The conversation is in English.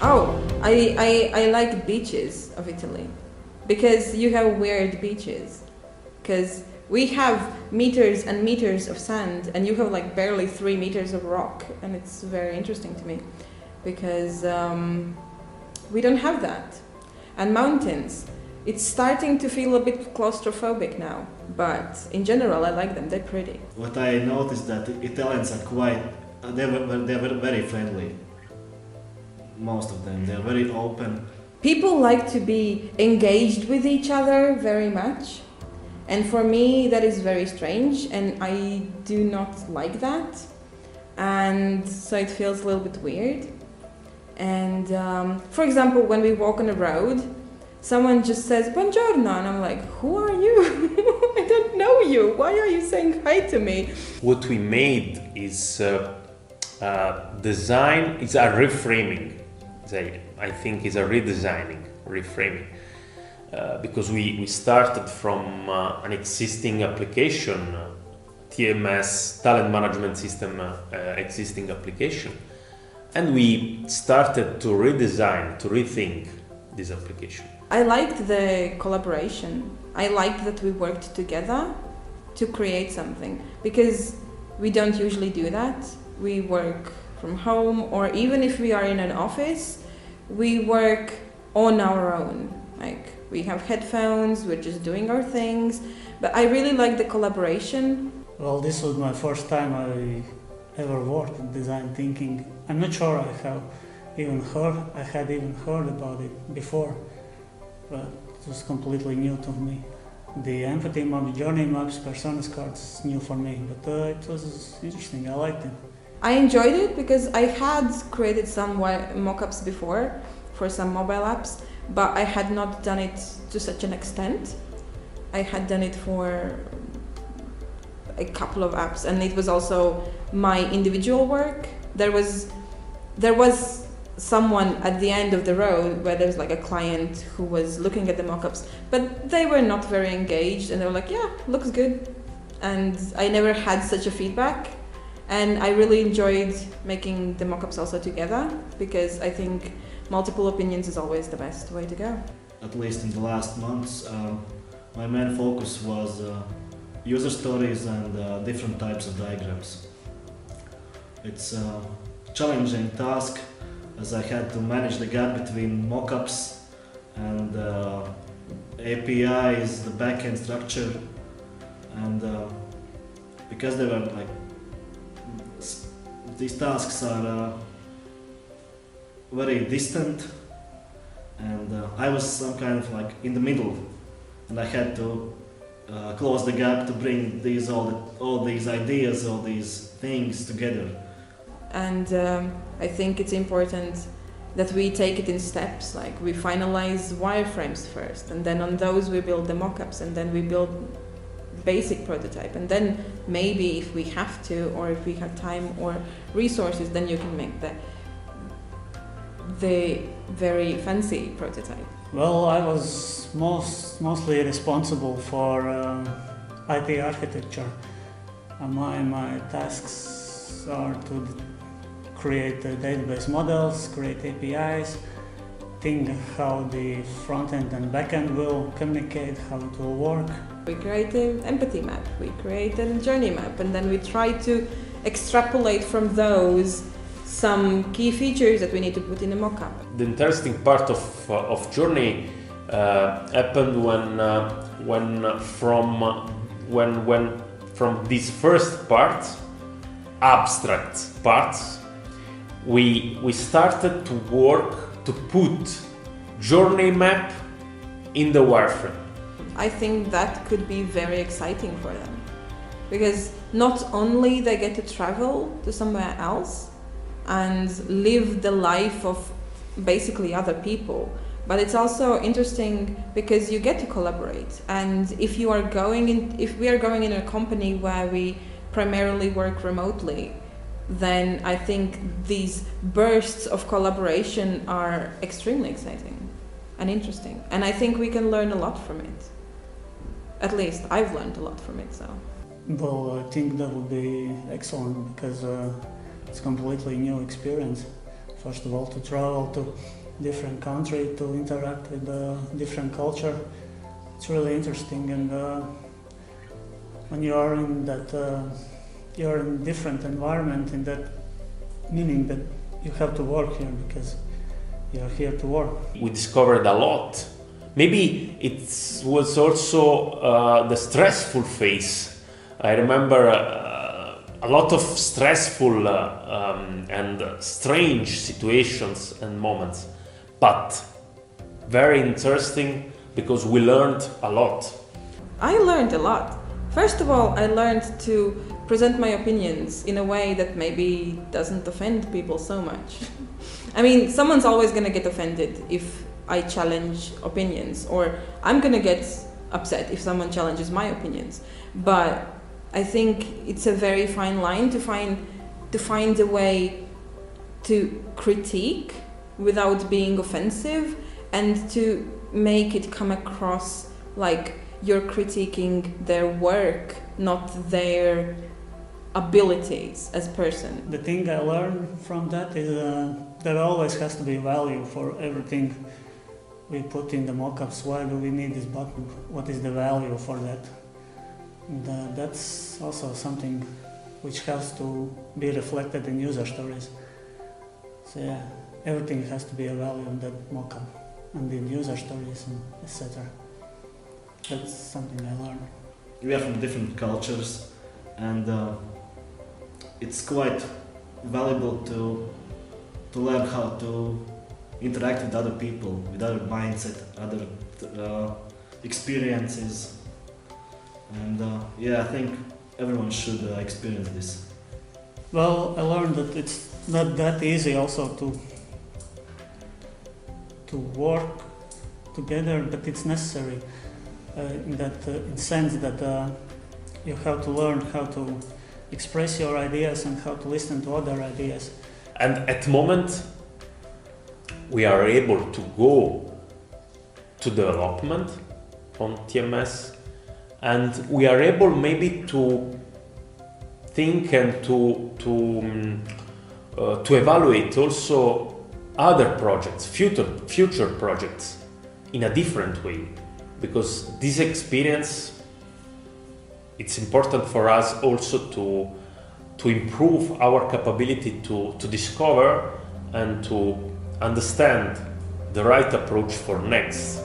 Oh, I like beaches of Italy because you have weird beaches. Because we have meters and meters of sand and you have like barely 3 meters of rock, and it's very interesting to me because we don't have that. And mountains, it's starting to feel a bit claustrophobic now, but in general I like them, they're pretty. What I noticed that Italians are quite, they're very friendly. Most of them, they're very open. People like to be engaged with each other very much. And for me, that is very strange, and I do not like that. And so it feels a little bit weird. And for example, when we walk on the road, someone just says, "Buongiorno," and I'm like, who are you? I don't know you. Why are you saying hi to me? What we made is design, it's a reframing. I think it's a redesigning, reframing. Because we started from an existing application, TMS, talent management system, existing application, and we started to redesign, to rethink this application. I liked the collaboration. I liked that we worked together to create something, because we don't usually do that. We work from home, or even if we are in an office, we work on our own. Like, we have headphones, we're just doing our things, but I really like the collaboration. Well, this was my first time I ever worked in design thinking. I'm not sure I had even heard about it before, but it was completely new to me. The empathy map, journey maps, personas cards is new for me, but it was interesting, I liked it. I enjoyed it because I had created some mock-ups before for some mobile apps, but I had not done it to such an extent. I had done it for a couple of apps, and it was also my individual work. There was someone at the end of the road where there's like a client who was looking at the mock-ups, but they were not very engaged, and they were like, yeah, looks good. And I never had such a feedback. And I really enjoyed making the mock-ups also together, because I think multiple opinions is always the best way to go. At least in the last months, my main focus was user stories and different types of diagrams. It's a challenging task, as I had to manage the gap between mockups and APIs, the backend structure, and because they were like, these tasks are very distant, and I was some kind of like in the middle, and I had to close the gap to bring all these ideas, all these things together. And I think it's important that we take it in steps. Like, we finalize wireframes first, and then on those we build the mock-ups, and then we build basic prototype, and then maybe if we have to, or if we have time or resources, then you can make the very fancy prototype. Well, I was mostly responsible for IT architecture. My tasks are to create database models, create APIs, think how the front end and back end will communicate, how it will work. We created an empathy map, we created a journey map, and then we try to extrapolate from those some key features that we need to put in a mock-up. The interesting part of journey happened when from this first part, abstract part, we started to work to put journey map in the wireframe. I think that could be very exciting for them, because not only they get to travel to somewhere else and live the life of basically other people, but it's also interesting because you get to collaborate. And if we are going in a company where we primarily work remotely, then I think these bursts of collaboration are extremely exciting and interesting, and I think we can learn a lot from it. At least I've learned a lot from it. So, well, I think that would be excellent, because it's a completely new experience first of all, to travel to different country, to interact with different culture. It's really interesting, and when you are in that, you're in different environment, in that meaning that you have to work here because you are here to work. We discovered a lot. Maybe it was also the stressful phase. I remember a lot of stressful and strange situations and moments, but very interesting because we learned a lot. I learned a lot. First of all, I learned to present my opinions in a way that maybe doesn't offend people so much. I mean, someone's always going to get offended if I challenge opinions, or I'm going to get upset if someone challenges my opinions. But I think it's a very fine line to find a way to critique without being offensive, and to make it come across like you're critiquing their work, not their abilities as person. The thing I learned from that is there always has to be value for everything we put in the mockups. Why do we need this button? What is the value for that? And that's also something which has to be reflected in user stories. So yeah, everything has to be a value in that mockup and in user stories and etc. That's something I learned. We are from different cultures, and it's quite valuable to learn how to interact with other people, with other mindset, other experiences, and yeah, I think everyone should experience this. Well, I learned that it's not that easy also to work together, but it's necessary in sense that you have to learn how to express your ideas and how to listen to other ideas. And at the moment, we are able to go to development on TMS, and we are able maybe to think and to evaluate also other projects, future projects, in a different way, because this experience, it's important for us also to improve our capability to discover and to understand the right approach for next.